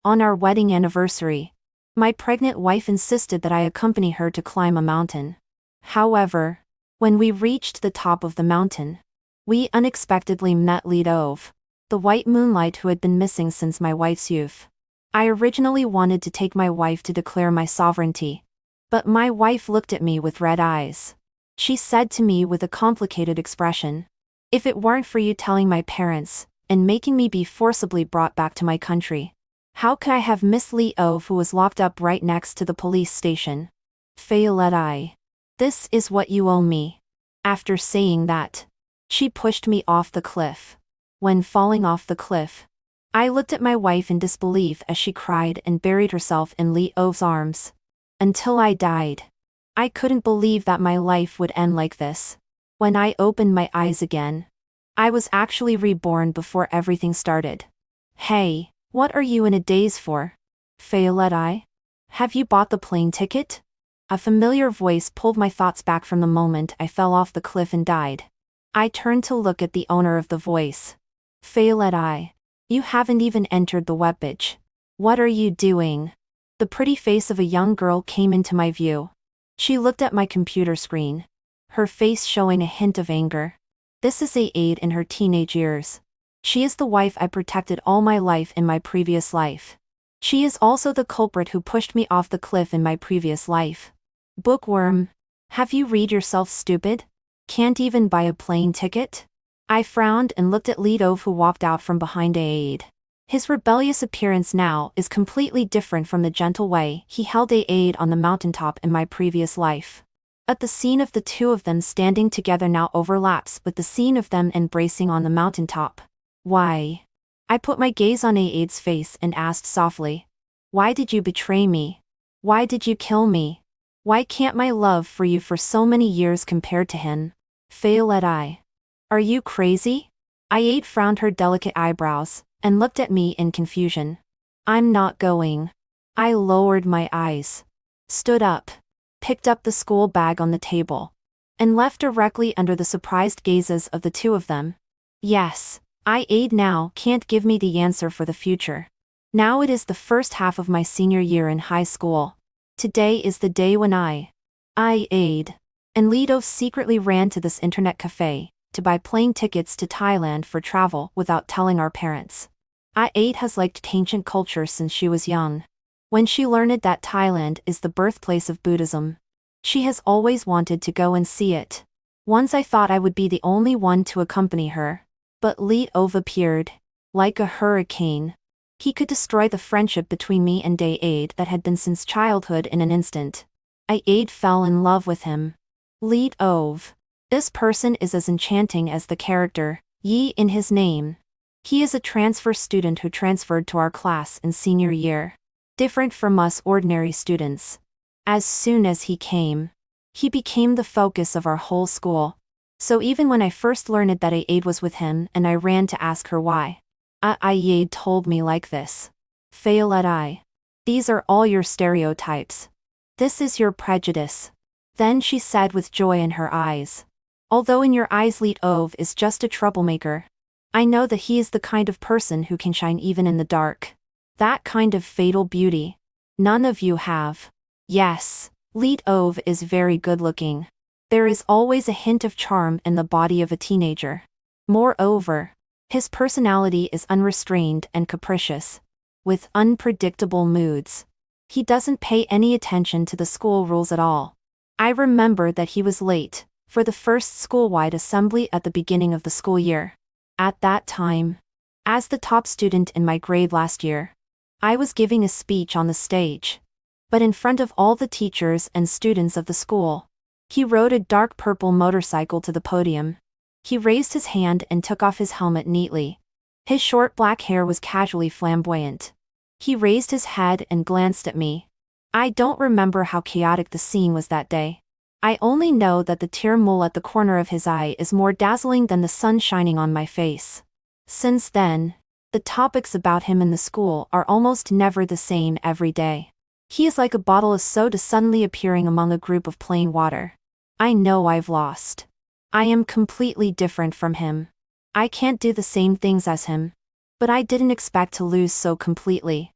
On our wedding anniversary, my pregnant wife insisted that I accompany her to climb a mountain. However, when we reached the top of the mountain, we unexpectedly met Lidov, the white moonlight who had been missing since my wife's youth. I originally wanted to take my wife to declare my sovereignty, but my wife looked at me with red eyes. She said to me with a complicated expression, "If it weren't for you telling my parents, and making me be forcibly brought back to my country, how could I have Miss Lidov who was locked up right next to the police station? Fayoleti. This is what you owe me." After saying that, she pushed me off the cliff. When falling off the cliff, I looked at my wife in disbelief as she cried and buried herself in Lidov's arms. Until I died. I couldn't believe that my life would end like this. When I opened my eyes again, I was actually reborn before everything started. "Hey, what are you in a daze for? Fayoleti? Have you bought the plane ticket?" A familiar voice pulled my thoughts back from the moment I fell off the cliff and died. I turned to look at the owner of the voice. "Fayoleti, you haven't even entered the webpage. What are you doing?" The pretty face of a young girl came into my view. She looked at my computer screen, her face showing a hint of anger. This is Aid in her teenage years. She is the wife I protected all my life in my previous life. She is also the culprit who pushed me off the cliff in my previous life. Bookworm. Have you read yourself stupid? Can't even buy a plane ticket? I frowned and looked at Lidov who walked out from behind Aid. His rebellious appearance now is completely different from the gentle way he held Aid on the mountaintop in my previous life. But the scene of the two of them standing together now overlaps with the scene of them embracing on the mountaintop. Why? I put my gaze on Aid's face and asked softly. Why did you betray me? Why did you kill me? Why can't my love for you for so many years compared to him? Fayoleti. Are you crazy? Aid frowned her delicate eyebrows, and looked at me in confusion. I'm not going. I lowered my eyes, stood up, picked up the school bag on the table, and left directly under the surprised gazes of the two of them. Yes, Aid now can't give me the answer for the future. Now it is the first half of my senior year in high school. Today is the day when Aid, and Lidov secretly ran to this internet cafe to buy plane tickets to Thailand for travel without telling our parents. Aid has liked ancient culture since she was young. When she learned that Thailand is the birthplace of Buddhism, she has always wanted to go and see it. Once I thought I would be the only one to accompany her, but Lidov appeared, like a hurricane. He could destroy the friendship between me and Aid that had been since childhood in an instant. Aid fell in love with him. Lidov. This person is as enchanting as the character, Yi in his name. He is a transfer student who transferred to our class in senior year. Different from us ordinary students. As soon as he came, he became the focus of our whole school. So even when I first learned that Aid was with him and I ran to ask her why, Aid told me like this. Fayoleti. These are all your stereotypes. This is your prejudice. Then she said with joy in her eyes. Although in your eyes Lidov is just a troublemaker, I know that he is the kind of person who can shine even in the dark. That kind of fatal beauty. None of you have. Yes, Lidov is very good looking. There is always a hint of charm in the body of a teenager. Moreover, his personality is unrestrained and capricious, with unpredictable moods. He doesn't pay any attention to the school rules at all. I remember that he was late for the first school-wide assembly at the beginning of the school year. At that time, as the top student in my grade last year, I was giving a speech on the stage. But in front of all the teachers and students of the school, he rode a dark purple motorcycle to the podium. He raised his hand and took off his helmet neatly. His short black hair was casually flamboyant. He raised his head and glanced at me. I don't remember how chaotic the scene was that day. I only know that the tear mole at the corner of his eye is more dazzling than the sun shining on my face. Since then, the topics about him in the school are almost never the same every day. He is like a bottle of soda suddenly appearing among a group of plain water. I know I've lost. I am completely different from him. I can't do the same things as him. But I didn't expect to lose so completely.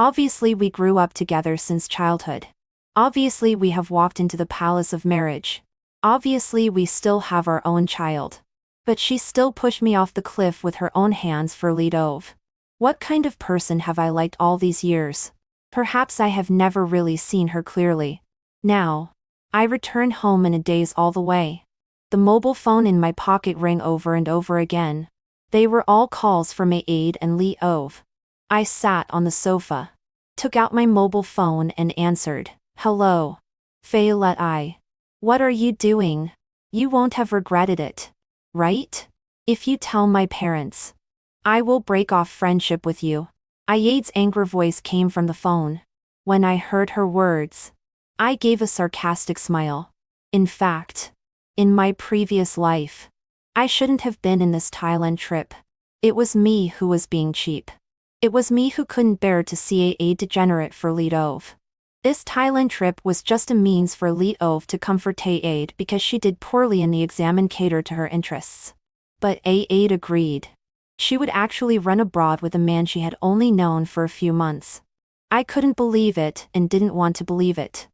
Obviously we grew up together since childhood. Obviously we have walked into the palace of marriage. Obviously we still have our own child. But she still pushed me off the cliff with her own hands for lead ove. What kind of person have I liked all these years? Perhaps I have never really seen her clearly. Now, I returned home in a daze all the way. The mobile phone in my pocket rang over and over again. They were all calls for my aide and Lee Ove. I sat on the sofa, took out my mobile phone and answered, "Hello. Fayolette I. What are you doing? You won't have regretted it, right? If you tell my parents, I will break off friendship with you." Aide's angry voice came from the phone. When I heard her words, I gave a sarcastic smile. In fact, in my previous life, I shouldn't have been in this Thailand trip. It was me who was being cheap. It was me who couldn't bear to see a degenerate for lead ove. This Thailand trip was just a means for lead ove to comfort Aide because she did poorly in the exam and cater to her interests. But Aide agreed. She would actually run abroad with a man she had only known for a few months. I couldn't believe it and didn't want to believe it.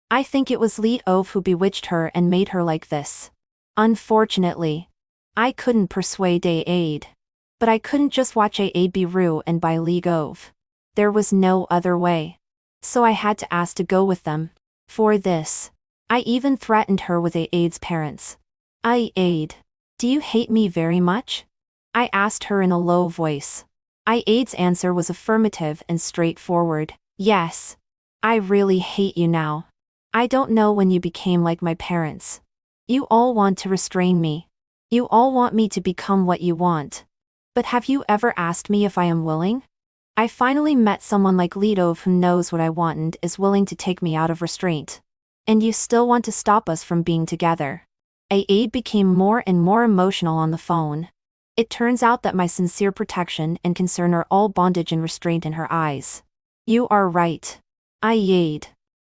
I think it was lead ove who bewitched her and made her like this. Unfortunately, I couldn't persuade Aide. But I couldn't just watch Aide be rude and buy lead ove. There was no other way. So I had to ask to go with them. For this, I even threatened her with Aide's parents. Aide, do you hate me very much? I asked her in a low voice. Aide's answer was affirmative and straightforward. Yes. I really hate you now. I don't know when you became like my parents. You all want to restrain me. You all want me to become what you want. But have you ever asked me if I am willing? I finally met someone like lead ove who knows what I want and is willing to take me out of restraint. And you still want to stop us from being together. Aide became more and more emotional on the phone. It turns out that my sincere protection and concern are all bondage and restraint in her eyes. You are right. Aide.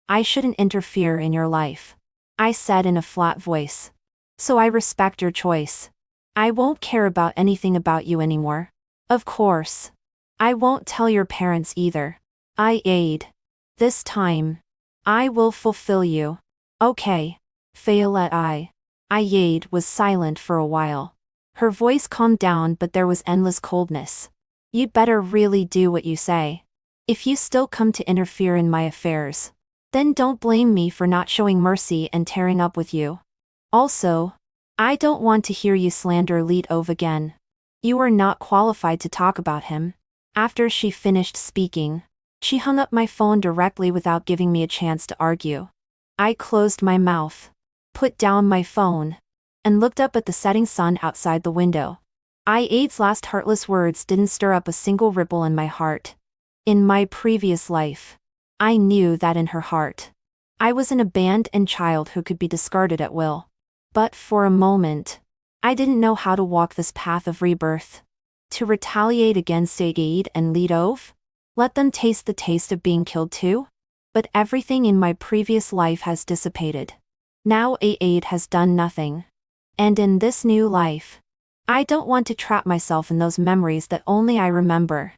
I shouldn't interfere in your life, I said in a flat voice. So I respect your choice. I won't care about anything about you anymore. Of course. I won't tell your parents either. Aide. This time, I will fulfill you. Okay. Fayolette I. Aide was silent for a while. Her voice calmed down but there was endless coldness. You'd better really do what you say. If you still come to interfere in my affairs, then don't blame me for not showing mercy and tearing up with you. Also, I don't want to hear you slander lead ove again. You are not qualified to talk about him. After she finished speaking, she hung up my phone directly without giving me a chance to argue. I closed my mouth, put down my phone, and looked up at the setting sun outside the window. Aide's last heartless words didn't stir up a single ripple in my heart. In my previous life, I knew that in her heart, I was an abandoned child who could be discarded at will. But for a moment, I didn't know how to walk this path of rebirth. To retaliate against Aide and lead ove? Let them taste the taste of being killed too? But everything in my previous life has dissipated. Now Aide has done nothing. And in this new life, I don't want to trap myself in those memories that only I remember.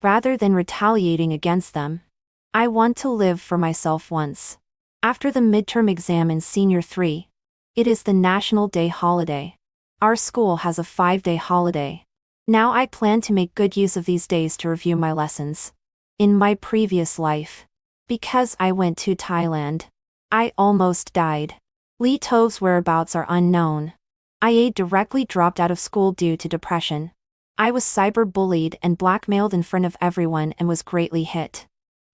Rather than retaliating against them, I want to live for myself once. After the midterm exam in Senior 3, it is the National Day holiday. Our school has a 5-day holiday. Now I plan to make good use of these days to review my lessons. In my previous life, because I went to Thailand, I almost died. Lee Tove's whereabouts are unknown. Aide directly dropped out of school due to depression. I was cyber-bullied and blackmailed in front of everyone and was greatly hit.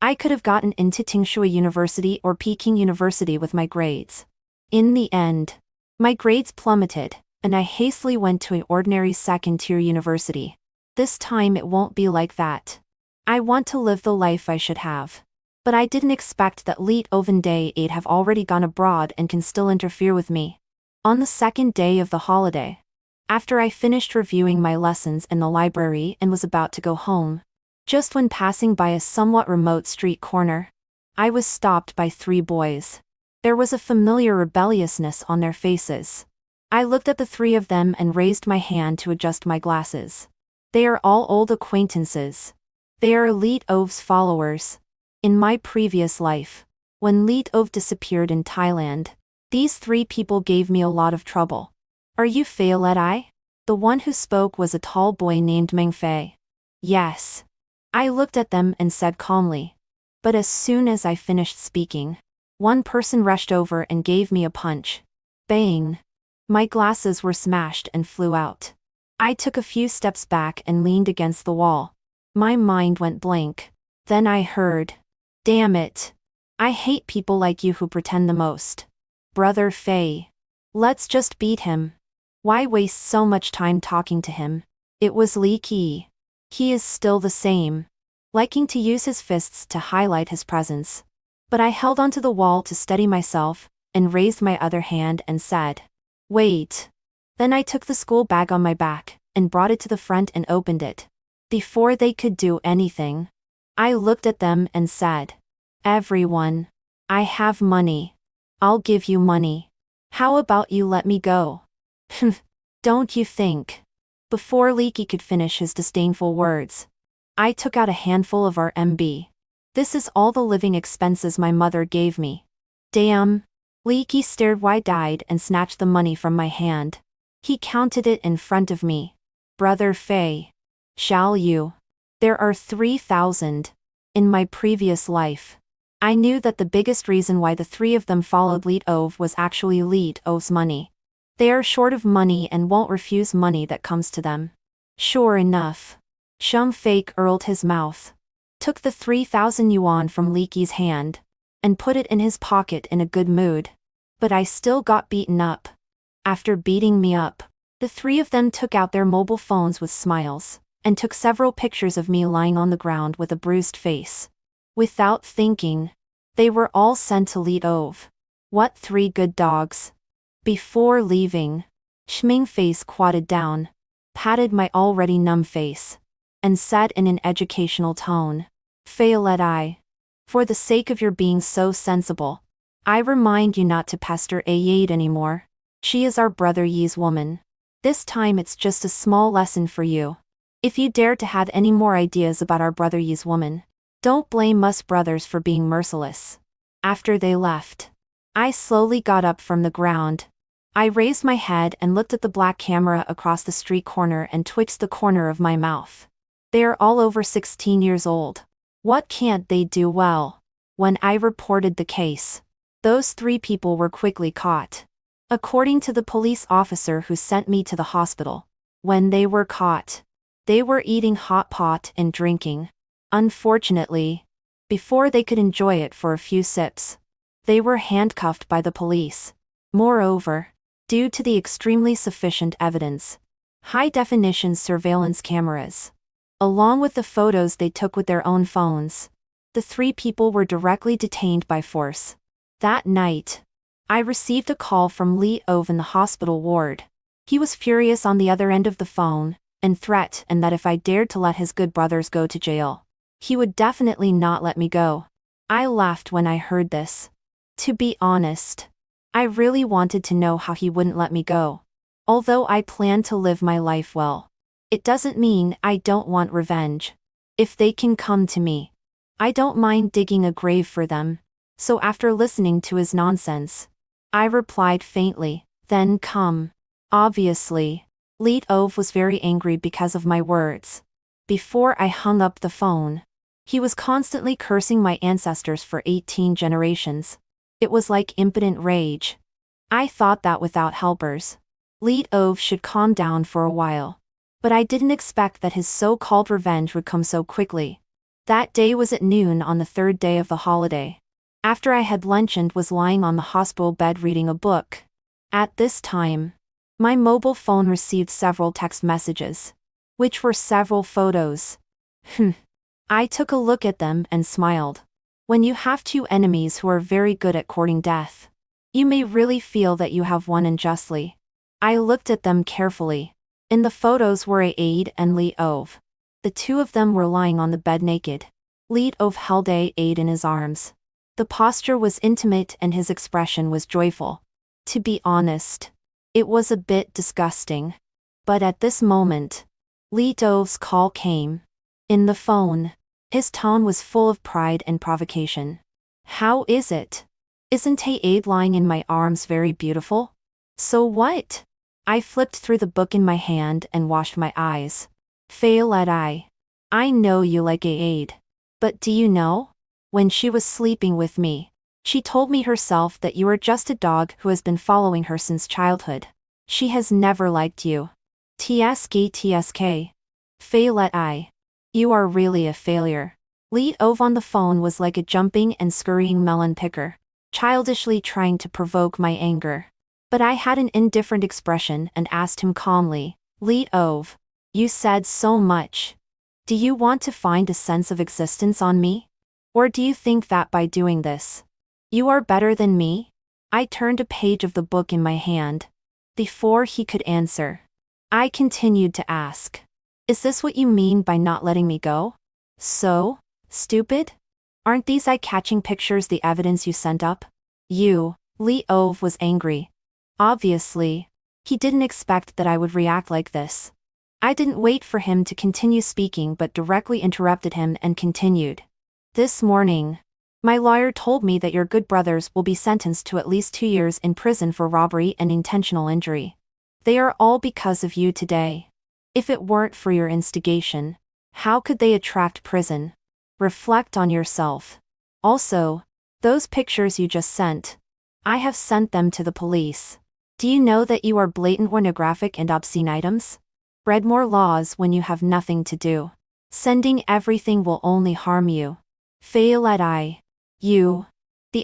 I could have gotten into Tingshui University or Peking University with my grades. In the end, my grades plummeted, and I hastily went to an ordinary second-tier university. This time it won't be like that. I want to live the life I should have. But I didn't expect that Leet Ovenday 8 have already gone abroad and can still interfere with me. On the second day of the holiday, after I finished reviewing my lessons in the library and was about to go home, just when passing by a somewhat remote street corner, I was stopped by 3 boys. There was a familiar rebelliousness on their faces. I looked at the 3 of them and raised my hand to adjust my glasses. They are all old acquaintances. They are Elite Ov's followers. In my previous life, when Elite Ov disappeared in Thailand, these three people gave me a lot of trouble. Are you Fei? The one who spoke was a tall boy named Meng Fei. Yes. I looked at them and said calmly. But as soon as I finished speaking, one person rushed over and gave me a punch. Bang! My glasses were smashed and flew out. I took a few steps back and leaned against the wall. My mind went blank. Then I heard. Damn it. I hate people like you who pretend the most. Brother Fei. Let's just beat him. Why waste so much time talking to him? It was Li Qi. He is still the same, liking to use his fists to highlight his presence. But I held onto the wall to steady myself, and raised my other hand and said, Wait. Then I took the school bag on my back, and brought it to the front and opened it. Before they could do anything, I looked at them and said, Everyone. I have money. I'll give you money. How about you let me go? Don't you think? Before Leaky could finish his disdainful words, I took out a handful of RMB. This is all the living expenses my mother gave me. Damn. Leaky stared wide-eyed and snatched the money from my hand. He counted it in front of me. Brother Fei. Shall you? There are 3,000. In my previous life, I knew that the biggest reason why the three of them followed Leet Ove was actually Leet Ove's money. They are short of money and won't refuse money that comes to them. Sure enough. Shum Fake earled his mouth, took the 3,000 yuan from Leaky's hand, and put it in his pocket in a good mood. But I still got beaten up. After beating me up, the three of them took out their mobile phones with smiles, and took several pictures of me lying on the ground with a bruised face. Without thinking, they were all sent to Leet Ove. What 3 good dogs. Before leaving, Shming face quadded down, patted my already numb face, and said in an educational tone, Fei, for the sake of your being so sensible, I remind you not to pester Ayade anymore. She is our brother Yi's woman. This time it's just a small lesson for you. If you dare to have any more ideas about our brother Yi's woman, don't blame us brothers for being merciless. After they left, I slowly got up from the ground. I raised my head and looked at the black camera across the street corner and twitched the corner of my mouth. They are all over 16 years old. What can't they do well? When I reported the case, those 3 people were quickly caught. According to the police officer who sent me to the hospital, when they were caught, they were eating hot pot and drinking. Unfortunately, before they could enjoy it for a few sips, they were handcuffed by the police. Moreover, due to the extremely sufficient evidence, high-definition surveillance cameras, along with the photos they took with their own phones, the 3 people were directly detained by force. That night, I received a call from Lee Ove in the hospital ward. He was furious on the other end of the phone, and threatened that if I dared to let his good brothers go to jail, he would definitely not let me go. I laughed when I heard this. To be honest, I really wanted to know how he wouldn't let me go. Although I plan to live my life well, it doesn't mean I don't want revenge. If they can come to me, I don't mind digging a grave for them. So after listening to his nonsense, I replied faintly, then come. Obviously, Leet Ove was very angry because of my words. Before I hung up the phone, he was constantly cursing my ancestors for 18 generations. It was like impotent rage. I thought that without helpers, Leet Ove should calm down for a while. But I didn't expect that his so-called revenge would come so quickly. That day was at noon on the 3rd day of the holiday. After I had lunch and was lying on the hospital bed reading a book. At this time, my mobile phone received several text messages, which were several photos. I took a look at them and smiled. When you have 2 enemies who are very good at courting death, you may really feel that you have won unjustly. I looked at them carefully. In the photos were Aid and Lee Ove. The 2 of them were lying on the bed naked. Lee Ove held Aid in his arms. The posture was intimate and his expression was joyful. To be honest, it was a bit disgusting. But at this moment, Lee Ove's call came. In the phone, His tone was full of pride and provocation. How is it? Isn't Aid lying in my arms very beautiful? So what? I flipped through the book in my hand and washed my eyes. I know you like Aid. But do you know? When she was sleeping with me, she told me herself that you are just a dog who has been following her since childhood. She has never liked you. TSK. You are really a failure. Lee Ove on the phone was like a jumping and scurrying melon picker, childishly trying to provoke my anger. But I had an indifferent expression and asked him calmly, Lee Ove, you said so much. Do you want to find a sense of existence on me? Or do you think that by doing this, you are better than me? I turned a page of the book in my hand. Before he could answer, I continued to ask, is this what you mean by not letting me go? So stupid? Aren't these eye-catching pictures the evidence you sent up? Lee Ove was angry. Obviously, he didn't expect that I would react like this. I didn't wait for him to continue speaking but directly interrupted him and continued. This morning, my lawyer told me that your good brothers will be sentenced to at least 2 years in prison for robbery and intentional injury. They are all because of you today. If it weren't for your instigation, how could they attract prison? Reflect on yourself. Also, those pictures you just sent, I have sent them to the police. Do you know that you are blatant pornographic and obscene items? Read more laws when you have nothing to do. Sending everything will only harm you. The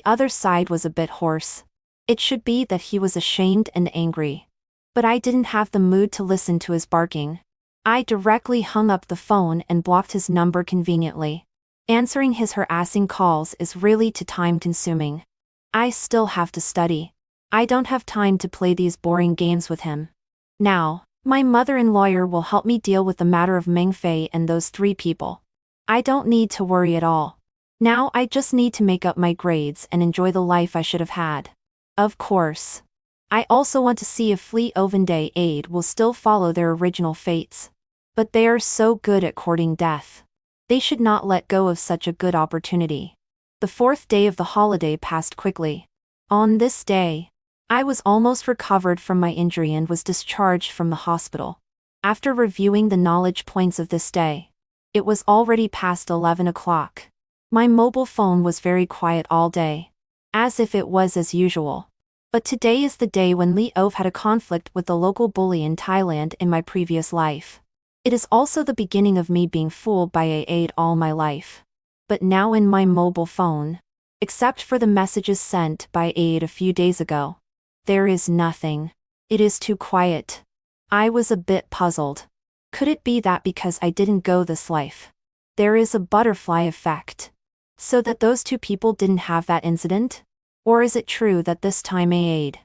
other side was a bit hoarse. It should be that he was ashamed and angry. But I didn't have the mood to listen to his barking. I directly hung up the phone and blocked his number conveniently. Answering his harassing calls is really too time-consuming. I still have to study. I don't have time to play these boring games with him. Now, my mother and lawyer will help me deal with the matter of Ming Fei and those 3 people. I don't need to worry at all. Now I just need to make up my grades and enjoy the life I should have had. Of course. I also want to see if Lee Ove and Aid will still follow their original fates. But they are so good at courting death. They should not let go of such a good opportunity. The 4th day of the holiday passed quickly. On this day, I was almost recovered from my injury and was discharged from the hospital. After reviewing the knowledge points of this day, it was already past 11 o'clock. My mobile phone was very quiet all day, as if it was as usual. But today is the day when Lee Ove had a conflict with the local bully in Thailand in my previous life. It is also the beginning of me being fooled by Aid all my life. But now in my mobile phone, except for the messages sent by Aid a few days ago, there is nothing. It is too quiet. I was a bit puzzled. Could it be that because I didn't go this life, there is a butterfly effect? So that those 2 people didn't have that incident? Or is it true that this time Aid,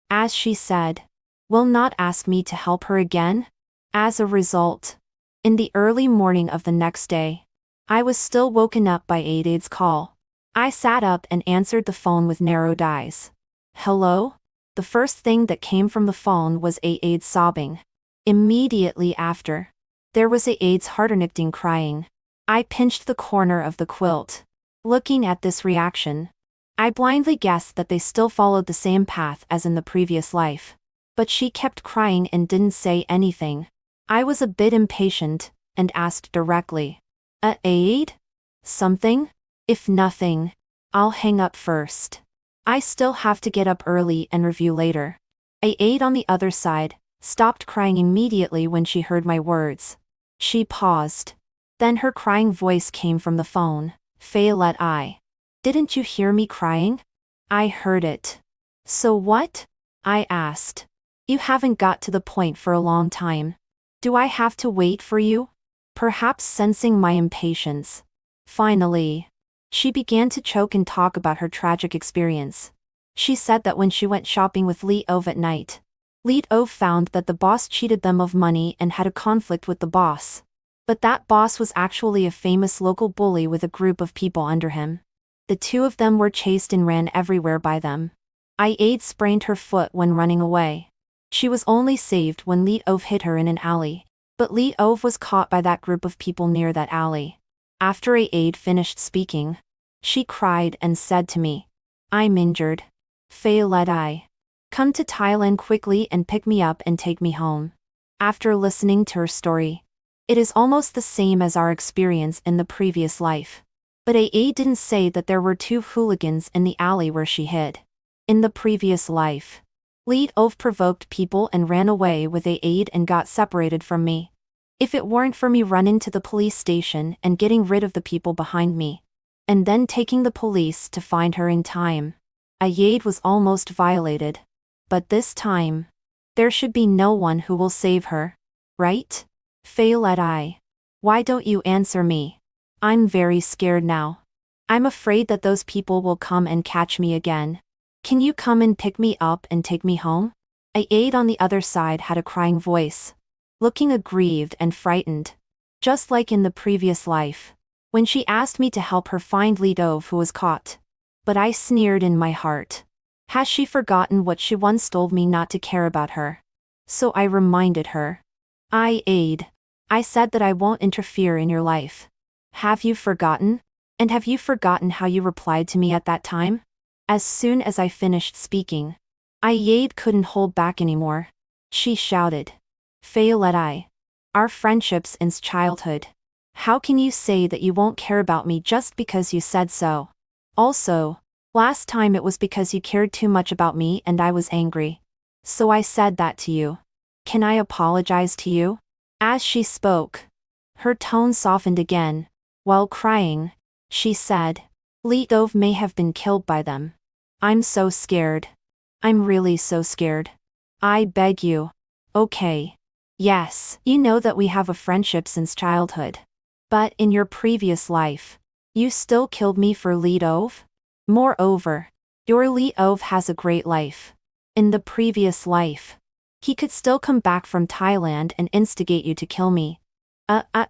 as she said, will not ask me to help her again? As a result, in the early morning of the next day, I was still woken up by Aid's call. I sat up and answered the phone with narrowed eyes. Hello? The first thing that came from the phone was Aid sobbing. Immediately after, there was Aid's hearternecting crying. I pinched the corner of the quilt. Looking at this reaction, I blindly guessed that they still followed the same path as in the previous life. But she kept crying and didn't say anything. I was a bit impatient, and asked directly. Aid? Something? If nothing, I'll hang up first. I still have to get up early and review later. Aid on the other side stopped crying immediately when she heard my words. She paused. Then her crying voice came from the phone. Didn't you hear me crying? I heard it. So what? I asked. You haven't got to the point for a long time. Do I have to wait for you? Perhaps sensing my impatience. Finally, she began to choke and talk about her tragic experience. She said that when she went shopping with Lee Ove at night, Lee Ove found that the boss cheated them of money and had a conflict with the boss. But that boss was actually a famous local bully with a group of people under him. The 2 of them were chased and ran everywhere by them. Aid sprained her foot when running away. She was only saved when Lee Ove hit her in an alley, but Lee Ove was caught by that group of people near that alley. After Aid finished speaking, she cried and said to me, "I'm injured. Faye, let I come to Thailand quickly and pick me up and take me home." After listening to her story, it is almost the same as our experience in the previous life. But Aid didn't say that there were two hooligans in the alley where she hid. In the previous life, Lead Ove provoked people and ran away with Aid and got separated from me. If it weren't for me running to the police station and getting rid of the people behind me, and then taking the police to find her in time, Aid was almost violated. But this time, there should be no one who will save her, right? Faye, let I. Why don't you answer me? I'm very scared now. I'm afraid that those people will come and catch me again. Can you come and pick me up and take me home? Aid on the other side had a crying voice, looking aggrieved and frightened, just like in the previous life, when she asked me to help her find Lidov who was caught. But I sneered in my heart. Has she forgotten what she once told me not to care about her? So I reminded her. Aid, I said that I won't interfere in your life. Have you forgotten? And have you forgotten how you replied to me at that time? As soon as I finished speaking, Aid couldn't hold back anymore. She shouted, "Faye, let I. Our friendship's since childhood. How can you say that you won't care about me just because you said so? Also, last time it was because you cared too much about me and I was angry. So I said that to you. Can I apologize to you?" As she spoke, her tone softened again. While crying, she said, "Lidov may have been killed by them. I'm so scared. I'm really so scared. I beg you." Okay. Yes, you know that we have a friendship since childhood. But in your previous life, you still killed me for Lidov? Moreover, your Lidov has a great life. In the previous life, he could still come back from Thailand and instigate you to kill me.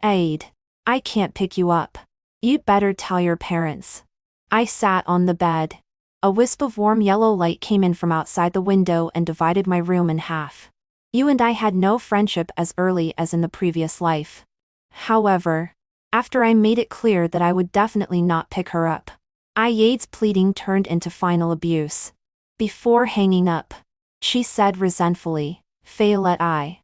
Aid, I can't pick you up. You'd better tell your parents. I sat on the bed. A wisp of warm yellow light came in from outside the window and divided my room in half. You and I had no friendship as early as in the previous life. However, after I made it clear that I would definitely not pick her up, Aid's pleading turned into final abuse. Before hanging up, she said resentfully, "Faye, let I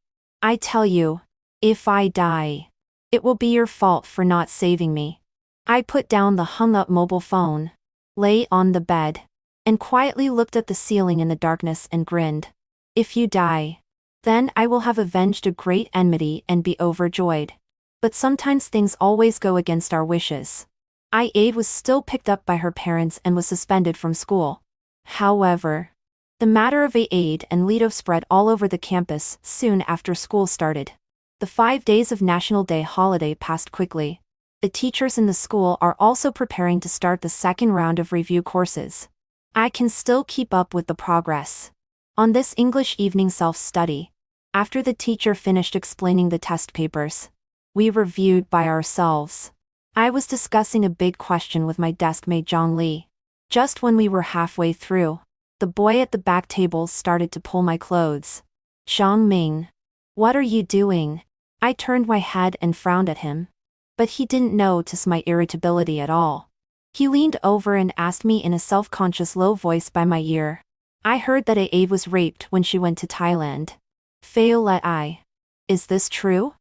tell you, if I die, it will be your fault for not saving me." I put down the hung-up mobile phone, lay on the bed, and quietly looked at the ceiling in the darkness and grinned. If you die, then I will have avenged a great enmity and be overjoyed. But sometimes things always go against our wishes. Aid was still picked up by her parents and was suspended from school. However, the matter of Aid and Lidov spread all over the campus soon after school started. The 5 days of National Day holiday passed quickly. The teachers in the school are also preparing to start the second round of review courses. I can still keep up with the progress. On this English evening self-study, after the teacher finished explaining the test papers, we reviewed by ourselves. I was discussing a big question with my deskmate Zhang Li. Just when we were halfway through, the boy at the back table started to pull my clothes. "Zhang Ming, what are you doing?" I turned my head and frowned at him. But he didn't notice my irritability at all. He leaned over and asked me in a self-conscious low voice by my ear. "I heard that Aid was raped when she went to Thailand. Faye, let I. Is this true?"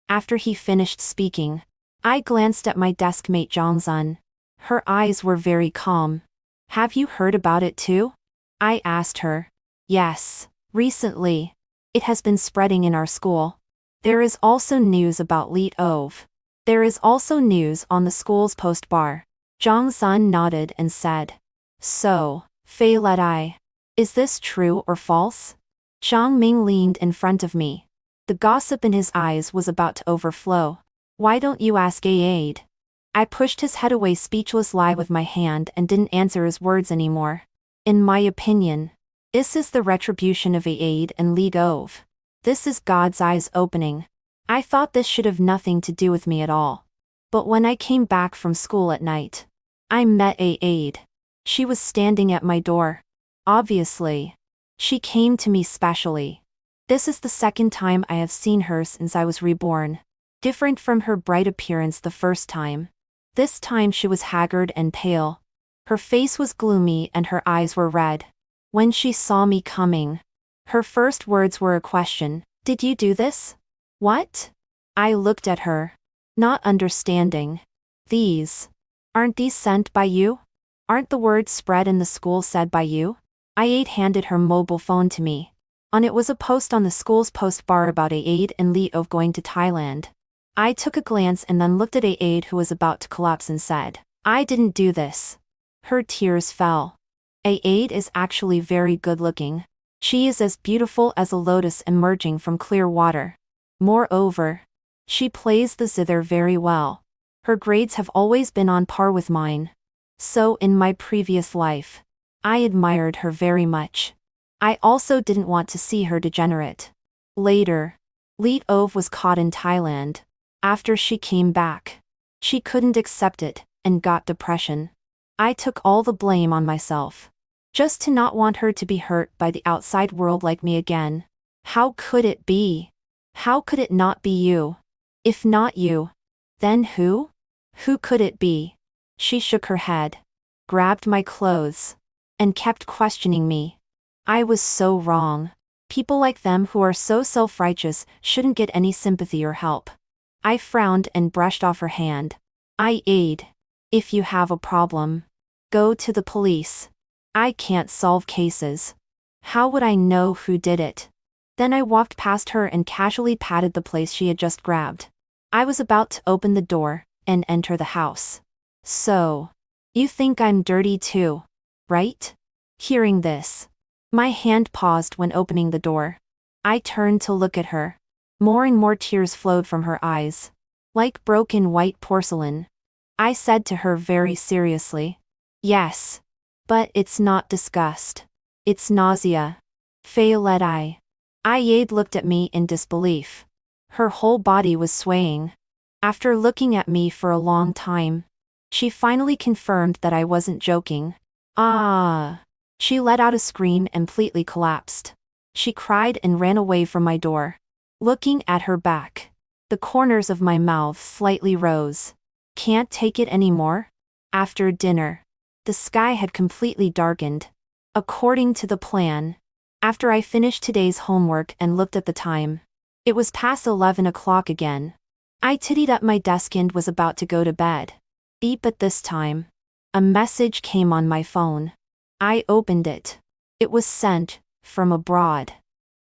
After he finished speaking, I glanced at my deskmate Zhangzun. Her eyes were very calm. "Have you heard about it too?" I asked her. "Yes, recently. It has been spreading in our school. There is also news about Lidov. There is also news on the school's post bar." Zhang Sun nodded and said, "So, Faye, let I. Is this true or false?" Zhang Ming leaned in front of me. The gossip in his eyes was about to overflow. "Why don't you ask Aid?" I pushed his head away, speechless lie with my hand, and didn't answer his words anymore. In my opinion, this is the retribution of Aid and Lidov. This is God's eyes opening. I thought this should have nothing to do with me at all. But when I came back from school at night, I met Aid. She was standing at my door. Obviously, she came to me specially. This is the second time I have seen her since I was reborn. Different from her bright appearance the first time. This time she was haggard and pale. Her face was gloomy and her eyes were red. When she saw me coming, her first words were a question. Did you do this? What? I looked at her, not understanding. Aren't these sent by you? Aren't the words spread in the school said by you? Aide handed her mobile phone to me. On it was a post on the school's post bar about Aide and Leo going to Thailand. I took a glance and then looked at Aide, who was about to collapse, and said, I didn't do this. Her tears fell. Aide is actually very good looking. She is as beautiful as a lotus emerging from clear water. Moreover, she plays the zither very well. Her grades have always been on par with mine. So in my previous life, I admired her very much. I also didn't want to see her degenerate. Later, Leetove was caught in Thailand. After she came back, she couldn't accept it and got depression. I took all the blame on myself, just to not want her to be hurt by the outside world like me again. How could it be? How could it not be you? If not you, then who? Who could it be? She shook her head, grabbed my clothes, and kept questioning me. I was so wrong. People like them who are so self-righteous shouldn't get any sympathy or help. I frowned and brushed off her hand. Aide, if you have a problem, go to the police. I can't solve cases. How would I know who did it? Then I walked past her and casually patted the place she had just grabbed. I was about to open the door and enter the house. So, you think I'm dirty too, right? Hearing this, my hand paused when opening the door. I turned to look at her. More and more tears flowed from her eyes, like broken white porcelain. I said to her very seriously, yes, but it's not disgust. It's nausea. Fayolette. Aide looked at me in disbelief. Her whole body was swaying. After looking at me for a long time, she finally confirmed that I wasn't joking. Ah! She let out a scream and completely collapsed. She cried and ran away from my door. Looking at her back, the corners of my mouth slightly rose. Can't take it anymore? After dinner, the sky had completely darkened. According to the plan, after I finished today's homework and looked at the time, it was past 11 o'clock again. I tittied up my desk and was about to go to bed. Beep, at this time, a message came on my phone. I opened it. It was sent from abroad,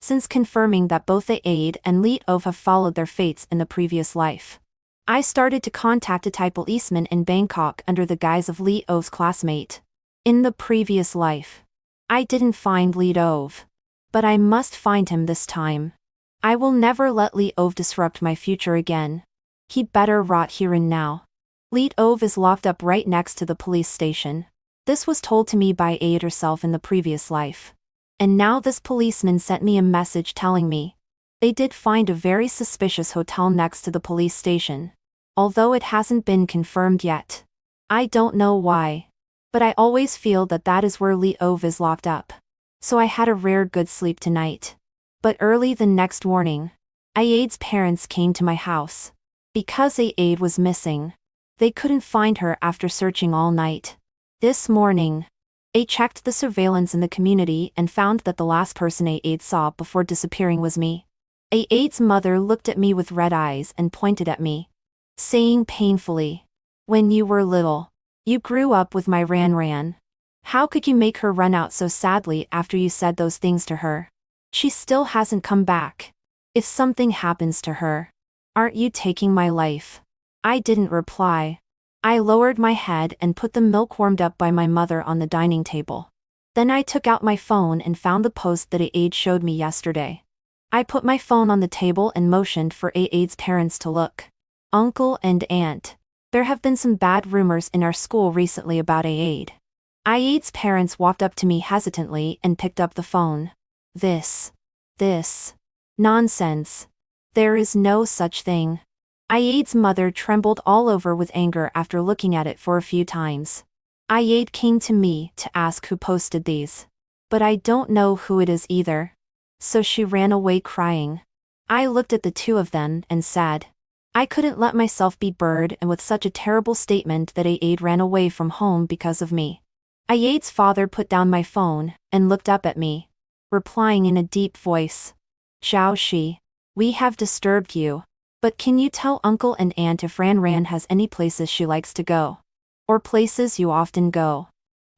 since confirming that both the Aide and Leetove have followed their fates in the previous life. I started to contact a Thai policeman in Bangkok under the guise of Leetove's classmate. In the previous life, I didn't find Leetove, but I must find him this time. I will never let Leetove disrupt my future again. He better rot here and now. Leetove is locked up right next to the police station. This was told to me by Aide herself in the previous life. And now this policeman sent me a message telling me they did find a very suspicious hotel next to the police station, although it hasn't been confirmed yet. I don't know why, but I always feel that that is where Leetove is locked up. So I had a rare good sleep tonight. But early the next morning, Aide's parents came to my house. Because Aide was missing, they couldn't find her after searching all night. This morning, I checked the surveillance in the community and found that the last person Aide saw before disappearing was me. Aide's mother looked at me with red eyes and pointed at me, saying painfully, when you were little, you grew up with my Ran. How could you make her run out so sadly after you said those things to her? She still hasn't come back. If something happens to her, aren't you taking my life? I didn't reply. I lowered my head and put the milk warmed up by my mother on the dining table. Then I took out my phone and found the post that Aide showed me yesterday. I put my phone on the table and motioned for Aide's parents to look. Uncle and aunt, there have been some bad rumors in our school recently about Aide. Aide's parents walked up to me hesitantly and picked up the phone. This nonsense. There is no such thing. Aide's mother trembled all over with anger after looking at it for a few times. Aide came to me to ask who posted these. But I don't know who it is either. So she ran away crying. I looked at the two of them and said, I couldn't let myself be bored and with such a terrible statement that Aid ran away from home because of me. Aid's father put down my phone and looked up at me, replying in a deep voice. Zhao Shi, we have disturbed you. But can you tell Uncle and Aunt if Ran has any places she likes to go? Or places you often go?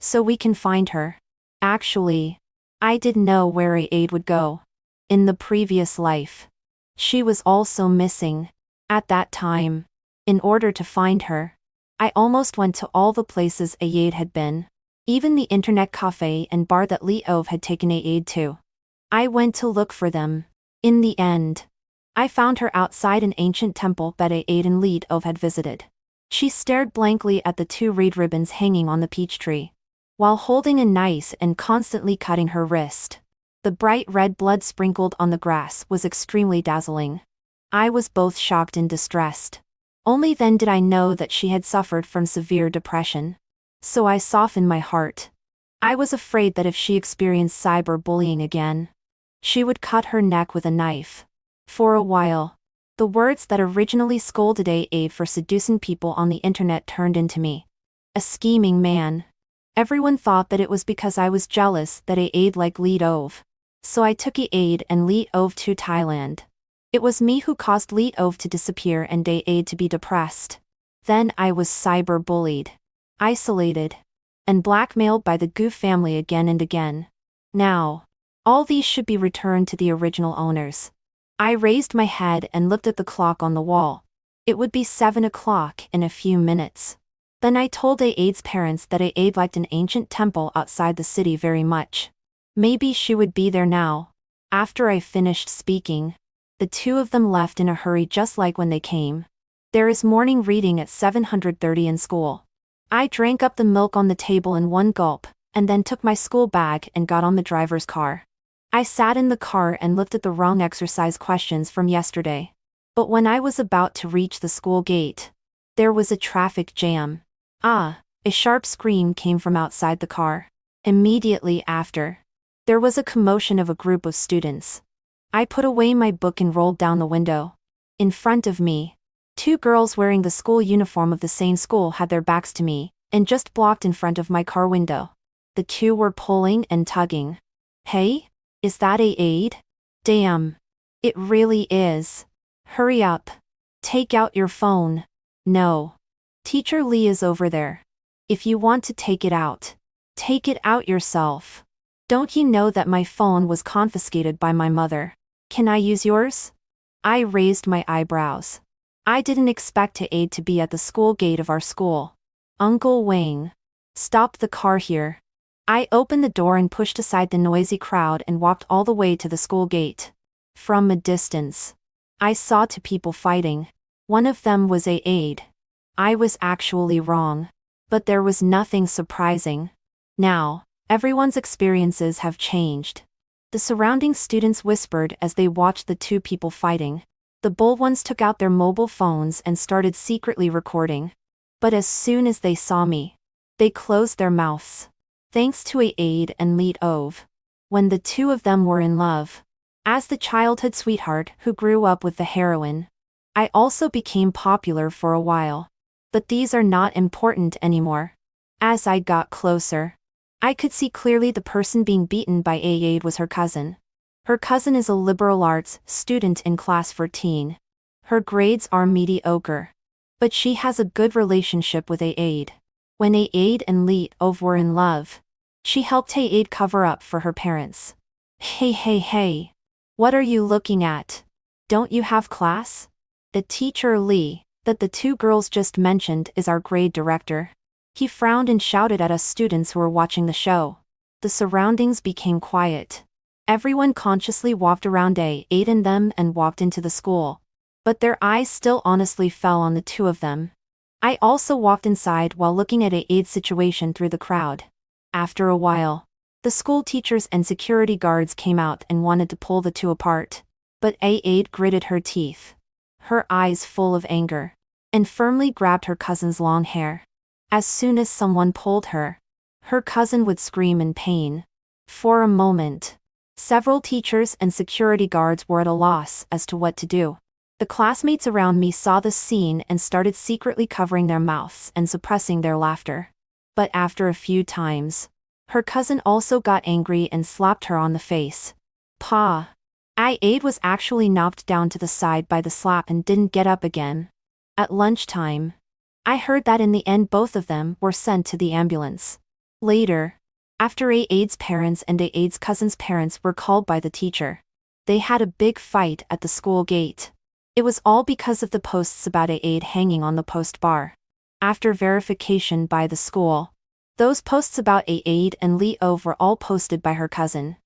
So we can find her. Actually, I didn't know where Aid would go. In the previous life. She was also missing. At that time. In order to find her, I almost went to all the places Aid had been. Even the internet cafe and bar that Li Ove had taken Aid to. I went to look for them. In the end, I found her outside an ancient temple that Aid and Li Ove had visited. She stared blankly at the 2 reed ribbons hanging on the peach tree, while holding a knife and constantly cutting her wrist. The bright red blood sprinkled on the grass was extremely dazzling. I was both shocked and distressed. Only then did I know that she had suffered from severe depression. So I softened my heart. I was afraid that if she experienced cyberbullying again, she would cut her neck with a knife. For a while, the words that originally scolded Aid for seducing people on the internet turned into me. A scheming man. Everyone thought that it was because I was jealous that Aid liked Li Ove. So I took Aid and Li Ove to Thailand. It was me who caused Li Ove to disappear and Aid to be depressed. Then I was cyberbullied, isolated, and blackmailed by the Gu family again and again. Now, all these should be returned to the original owners. I raised my head and looked at the clock on the wall. It would be 7 o'clock in a few minutes. Then I told Aid's parents that Aid liked an ancient temple outside the city very much. Maybe she would be there now. After I finished speaking, the 2 of them left in a hurry just like when they came. There is morning reading at 7:30 in school. I drank up the milk on the table in one gulp, and then took my school bag and got on the driver's car. I sat in the car and looked at the wrong exercise questions from yesterday. But when I was about to reach the school gate, there was a traffic jam. A sharp scream came from outside the car. Immediately after, there was a commotion of a group of students. I put away my book and rolled down the window. In front of me, 2 girls wearing the school uniform of the same school had their backs to me, and just blocked in front of my car window. The 2 were pulling and tugging. Hey? Is that Aid? Damn. It really is. Hurry up. Take out your phone. No. Teacher Lee is over there. If you want to take it out yourself. Don't you know that my phone was confiscated by my mother? Can I use yours? I raised my eyebrows. I didn't expect Aid to be at the school gate of our school. Uncle Wang. Stop the car here. I opened the door and pushed aside the noisy crowd and walked all the way to the school gate. From a distance, I saw 2 people fighting. One of them was Aid. I was actually wrong. But there was nothing surprising. Now, everyone's experiences have changed. The surrounding students whispered as they watched the 2 people fighting. The bold ones took out their mobile phones and started secretly recording. But as soon as they saw me, they closed their mouths. Thanks to Aid and Li Ove. When the 2 of them were in love. As the childhood sweetheart who grew up with the heroine. I also became popular for a while. But these are not important anymore. As I got closer, I could see clearly the person being beaten by Aid was her cousin. Her cousin is a liberal arts student in class 14. Her grades are mediocre. But she has a good relationship with Aid. When Aid and Li Ove were in love, she helped Aid cover up for her parents. Hey. What are you looking at? Don't you have class? The teacher Lee, that the 2 girls just mentioned, is our grade director. He frowned and shouted at us students who were watching the show. The surroundings became quiet. Everyone consciously walked around Aid and them and walked into the school. But their eyes still honestly fell on the 2 of them. I also walked inside while looking at Aid's situation through the crowd. After a while, the school teachers and security guards came out and wanted to pull the 2 apart. But Aid gritted her teeth, her eyes full of anger, and firmly grabbed her cousin's long hair. As soon as someone pulled her, her cousin would scream in pain. For a moment, several teachers and security guards were at a loss as to what to do. The classmates around me saw the scene and started secretly covering their mouths and suppressing their laughter. But after a few times, her cousin also got angry and slapped her on the face. Pa! Aid was actually knocked down to the side by the slap and didn't get up again. At lunchtime, I heard that in the end both of them were sent to the ambulance. Later, after Aid's parents and Aid's cousin's parents were called by the teacher, they had a big fight at the school gate. It was all because of the posts about Aid hanging on the post bar. After verification by the school, those posts about Aid and Leo were all posted by her cousin.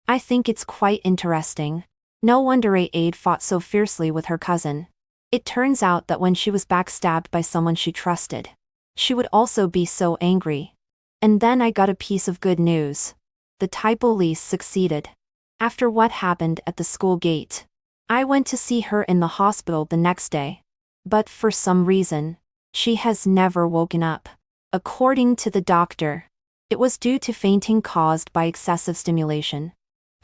I think it's quite interesting. No wonder Aid fought so fiercely with her cousin. It turns out that when she was backstabbed by someone she trusted, she would also be so angry. And then I got a piece of good news. The Thai police succeeded. After what happened at the school gate, I went to see her in the hospital the next day. But for some reason, she has never woken up. According to the doctor, it was due to fainting caused by excessive stimulation.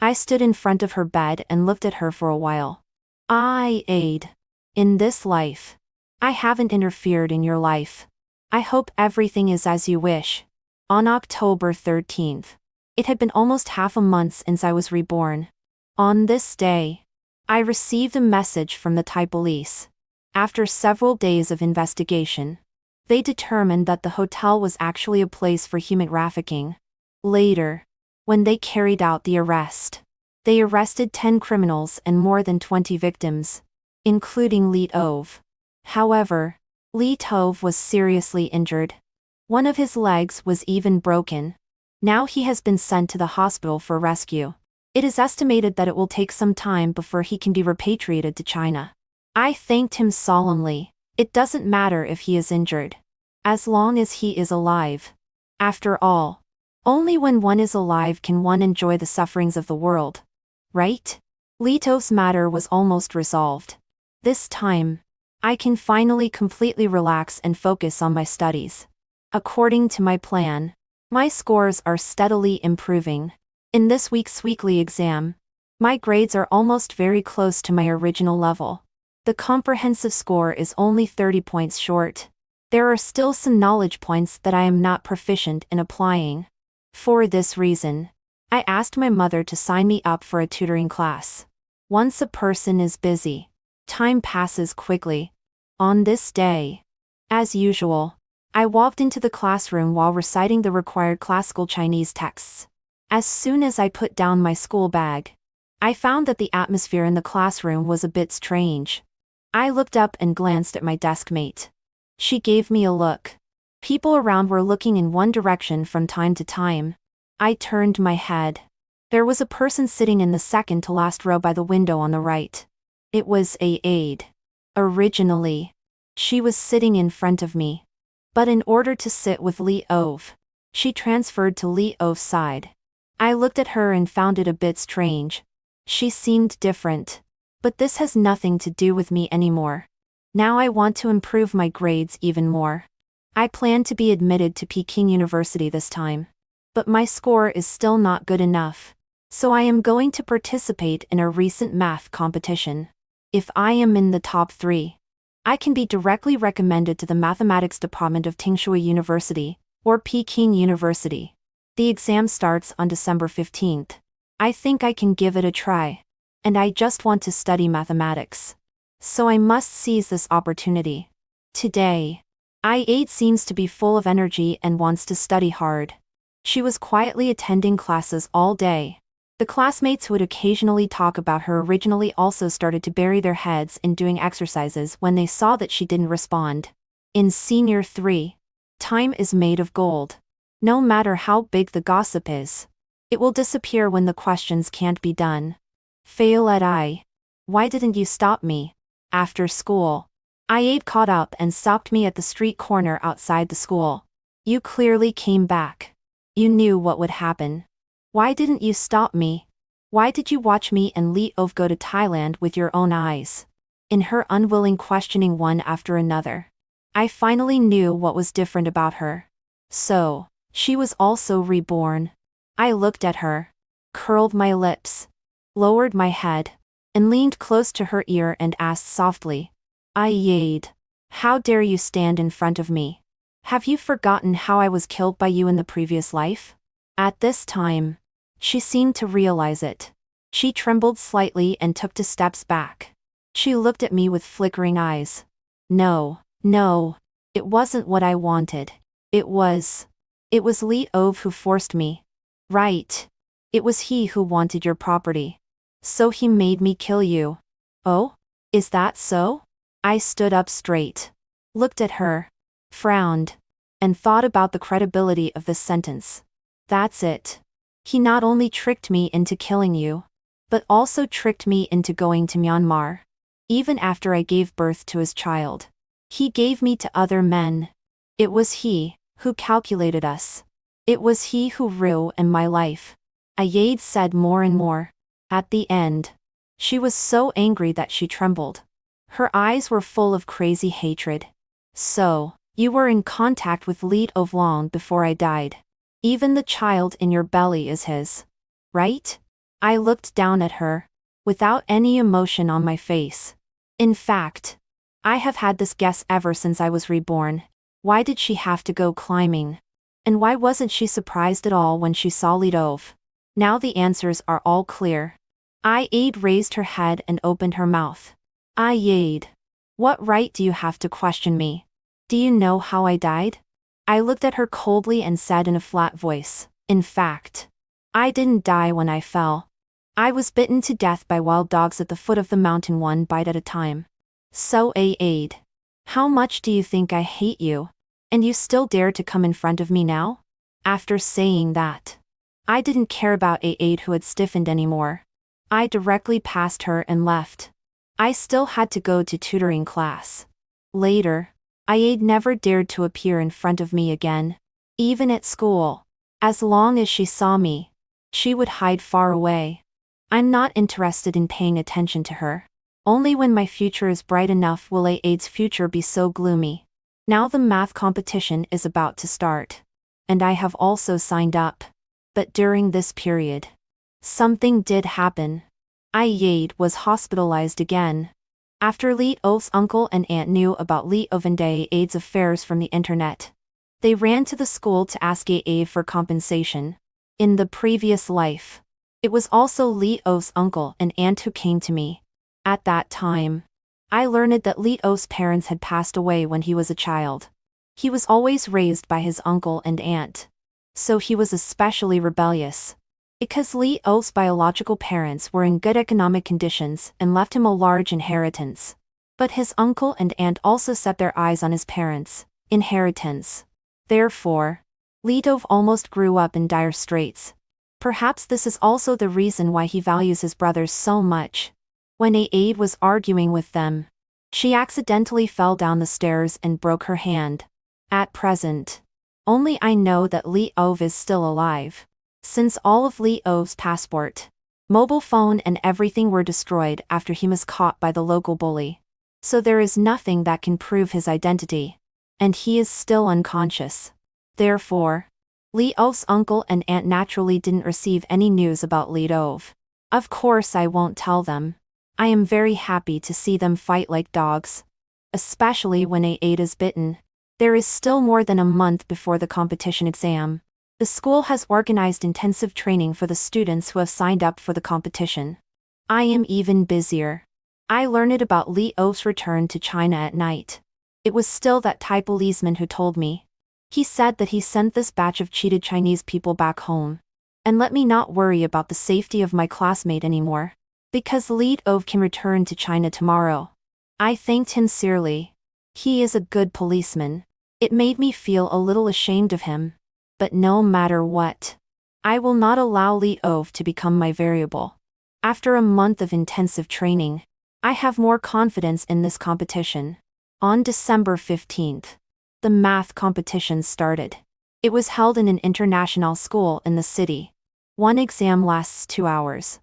I stood in front of her bed and looked at her for a while. Aid. In this life, I haven't interfered in your life. I hope everything is as you wish. On October 13th, it had been almost half a month since I was reborn. On this day, I received a message from the Thai police. After several days of investigation, they determined that the hotel was actually a place for human trafficking. Later, when they carried out the arrest, they arrested 10 criminals and more than 20 victims, including Lee Tove. However, Lee Tove was seriously injured. One of his legs was even broken. Now he has been sent to the hospital for rescue. It is estimated that it will take some time before he can be repatriated to China. I thanked him solemnly. It doesn't matter if he is injured, as long as he is alive. After all, only when one is alive can one enjoy the sufferings of the world. Right? Lito's matter was almost resolved. This time, I can finally completely relax and focus on my studies. According to my plan, my scores are steadily improving. In this week's weekly exam, my grades are almost very close to my original level. The comprehensive score is only 30 points short. There are still some knowledge points that I am not proficient in applying. For this reason, I asked my mother to sign me up for a tutoring class. Once a person is busy, time passes quickly. On this day, as usual, I walked into the classroom while reciting the required classical Chinese texts. As soon as I put down my school bag, I found that the atmosphere in the classroom was a bit strange. I looked up and glanced at my desk mate. She gave me a look. People around were looking in one direction from time to time. I turned my head. There was a person sitting in the second to last row by the window on the right. It was Aid. Originally, she was sitting in front of me. But in order to sit with Lee Ove, she transferred to Lee Ove's side. I looked at her and found it a bit strange. She seemed different. But this has nothing to do with me anymore. Now I want to improve my grades even more. I plan to be admitted to Peking University this time. But my score is still not good enough. So I am going to participate in a recent math competition. If I am in the top 3, I can be directly recommended to the mathematics department of Tsinghua University, or Peking University. The exam starts on December 15th. I think I can give it a try. And I just want to study mathematics. So I must seize this opportunity. Today, Aid seems to be full of energy and wants to study hard. She was quietly attending classes all day. The classmates who would occasionally talk about her originally also started to bury their heads in doing exercises when they saw that she didn't respond. In Senior 3, time is made of gold. No matter how big the gossip is, it will disappear when the questions can't be done. Fail at I. Why didn't you stop me? After school, Aid caught up and stopped me at the street corner outside the school. You clearly came back. You knew what would happen. Why didn't you stop me? Why did you watch me and Lee Ove go to Thailand with your own eyes? In her unwilling questioning one after another, I finally knew what was different about her. So, she was also reborn. I looked at her, curled my lips, lowered my head, and leaned close to her ear and asked softly, Ayade, how dare you stand in front of me? Have you forgotten how I was killed by you in the previous life? At this time, she seemed to realize it. She trembled slightly and took 2 steps back. She looked at me with flickering eyes. No, it wasn't what I wanted. It was Li Ove who forced me. Right. It was he who wanted your property. So he made me kill you. Oh? Is that so? I stood up straight, looked at her, frowned, and thought about the credibility of this sentence. That's it. He not only tricked me into killing you, but also tricked me into going to Myanmar. Even after I gave birth to his child, he gave me to other men. It was he who calculated us. It was he who ruined my life. Ayade said more and more. At the end, she was so angry that she trembled. Her eyes were full of crazy hatred. So, you were in contact with Li Ove long before I died. Even the child in your belly is his. Right? I looked down at her, without any emotion on my face. In fact, I have had this guess ever since I was reborn. Why did she have to go climbing? And why wasn't she surprised at all when she saw Li Ove? Now the answers are all clear. Ayade raised her head and opened her mouth. Ayade, what right do you have to question me? Do you know how I died? I looked at her coldly and said in a flat voice, in fact, I didn't die when I fell. I was bitten to death by wild dogs at the foot of the mountain, one bite at a time. So Ayade, how much do you think I hate you? And you still dare to come in front of me now? After saying that, I didn't care about Ayade who had stiffened anymore. I directly passed her and left. I still had to go to tutoring class. Later, Ayade never dared to appear in front of me again. Even at school. As long as she saw me, she would hide far away. I'm not interested in paying attention to her. Only when my future is bright enough will Ayade's future be so gloomy. Now the math competition is about to start. And I have also signed up. But during this period, something did happen. Ayade was hospitalized again. After Li Ove's uncle and aunt knew about Li Ove and Ayade's affairs from the internet, they ran to the school to ask Ayade for compensation. In the previous life, it was also Li Ove's uncle and aunt who came to me. At that time, I learned that Li Ove's parents had passed away when he was a child. He was always raised by his uncle and aunt. So he was especially rebellious. Because Li Ove's biological parents were in good economic conditions and left him a large inheritance. But his uncle and aunt also set their eyes on his parents' inheritance. Therefore, Li Ove almost grew up in dire straits. Perhaps this is also the reason why he values his brothers so much. When Ayade was arguing with them, she accidentally fell down the stairs and broke her hand. At present, only I know that Li Ove is still alive. Since all of Li Ove's passport, mobile phone and everything were destroyed after he was caught by the local bully. So there is nothing that can prove his identity. And he is still unconscious. Therefore, Li Ove's uncle and aunt naturally didn't receive any news about Li Ove. Of course I won't tell them. I am very happy to see them fight like dogs. Especially when Ayade is bitten. There is still more than a month before the competition exam. The school has organized intensive training for the students who have signed up for the competition. I am even busier. I learned about Li Ove's return to China at night. It was still that Thai policeman who told me. He said that he sent this batch of cheated Chinese people back home. And let me not worry about the safety of my classmate anymore. Because Li Ove can return to China tomorrow. I thanked him sincerely. He is a good policeman. It made me feel a little ashamed of him. But no matter what, I will not allow Li Ove to become my variable. After a month of intensive training, I have more confidence in this competition. On December 15th, the math competition started. It was held in an international school in the city. One exam lasts 2 hours.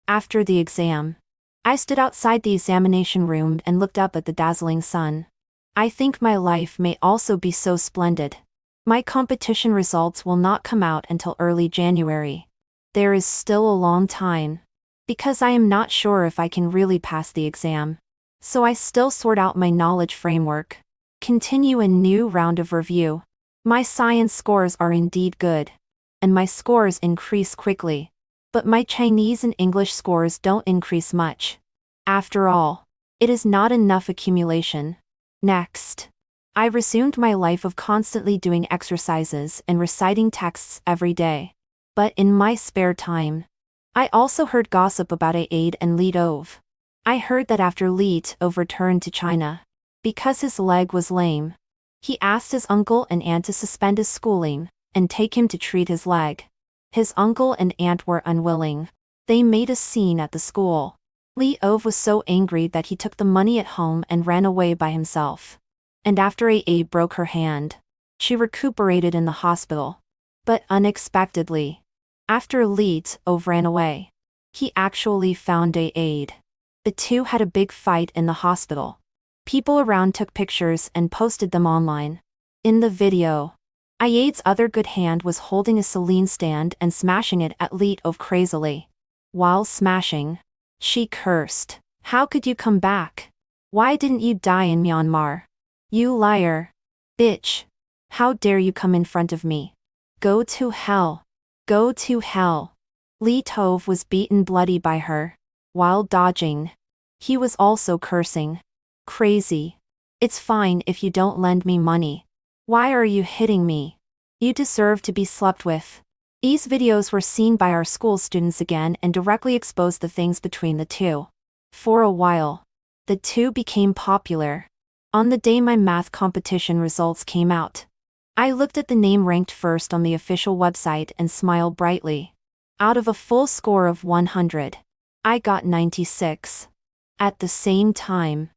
After the exam, I stood outside the examination room and looked up at the dazzling sun. I think my life may also be so splendid. My competition results will not come out until early January. There is still a long time. because I am not sure if I can really pass the exam. So I still sort out my knowledge framework. Continue a new round of review. My science scores are indeed good. And my scores increase quickly. But my Chinese and English scores don't increase much. After all, it is not enough accumulation. Next. I resumed my life of constantly doing exercises and reciting texts every day. But in my spare time, I also heard gossip about Aid and Leet Ove. I heard that after Leet Ove returned to China, because his leg was lame, he asked his uncle and aunt to suspend his schooling and take him to treat his leg. His uncle and aunt were unwilling. They made a scene at the school. Leet Ove was so angry that he took the money at home and ran away by himself. And after Aid broke her hand, she recuperated in the hospital. But unexpectedly, after Leet Ove ran away, he actually found Aid. The two had a big fight in the hospital. People around took pictures and posted them online. In the video, Aid's other good hand was holding a saline stand and smashing it at Leet Ove crazily. While smashing, she cursed. "How could you come back? Why didn't you die in Myanmar? You liar. Bitch. How dare you come in front of me? Go to hell. Go to hell." Leet Ove was beaten bloody by her. While dodging, he was also cursing. "Crazy. It's fine if you don't lend me money. Why are you hitting me? You deserve to be slept with." These videos were seen by our school students again and directly exposed the things between the two. For a while, the two became popular. On the day my math competition results came out, I looked at the name ranked first on the official website and smiled brightly. Out of a full score of 100, I got 96. At the same time,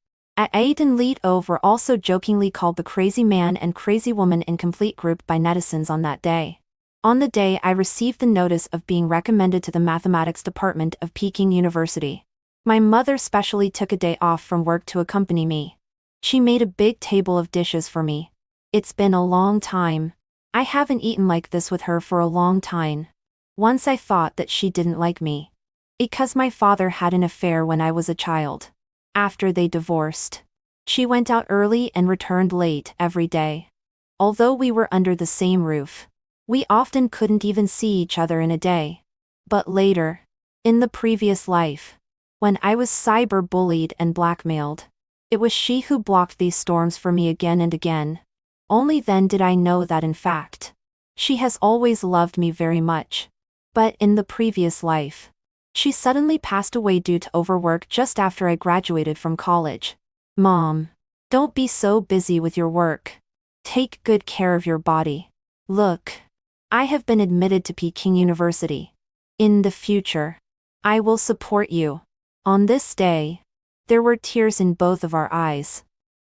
Aid and Leet Ove were also jokingly called the crazy man and crazy woman in complete group by netizens on that day. On the day I received the notice of being recommended to the mathematics department of Peking University, my mother specially took a day off from work to accompany me. She made a big table of dishes for me. It's been a long time. I haven't eaten like this with her for a long time. Once I thought that she didn't like me, because my father had an affair when I was a child. After they divorced, she went out early and returned late every day. Although we were under the same roof, we often couldn't even see each other in a day. But later, in the previous life, when I was cyber-bullied and blackmailed, it was she who blocked these storms for me again and again. Only then did I know that in fact, she has always loved me very much. But in the previous life, she suddenly passed away due to overwork just after I graduated from college. Mom, don't be so busy with your work. Take good care of your body. Look, I have been admitted to Peking University. In the future, I will support you. On this day, there were tears in both of our eyes.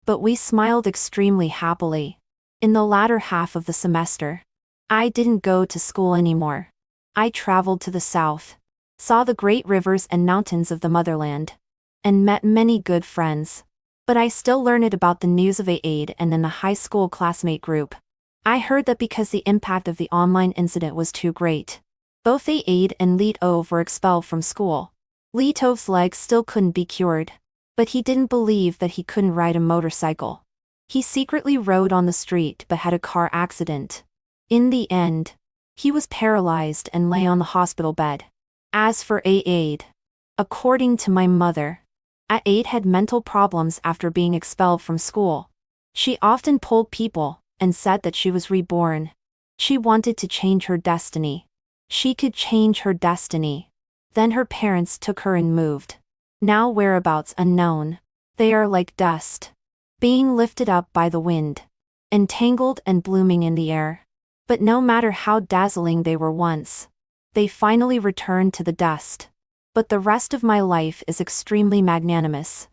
But we smiled extremely happily. In the latter half of the semester, I didn't go to school anymore. I traveled to the south, saw the great rivers and mountains of the motherland, and met many good friends. But I still learned about the news of Aid and in the high school classmate group. I heard that because the impact of the online incident was too great, both Aid and Leet Ove were expelled from school. Leet Ove's leg still couldn't be cured, but he didn't believe that he couldn't ride a motorcycle. He secretly rode on the street but had a car accident. In the end, he was paralyzed and lay on the hospital bed. As for Aid, according to my mother, Aid had mental problems after being expelled from school. She often pulled people and said that she was reborn. She wanted to change her destiny. She could change her destiny. Then her parents took her and moved. Now whereabouts unknown. They are like dust, being lifted up by the wind, entangled and blooming in the air. But no matter how dazzling they were once, they finally returned to the dust. But the rest of my life is extremely magnanimous.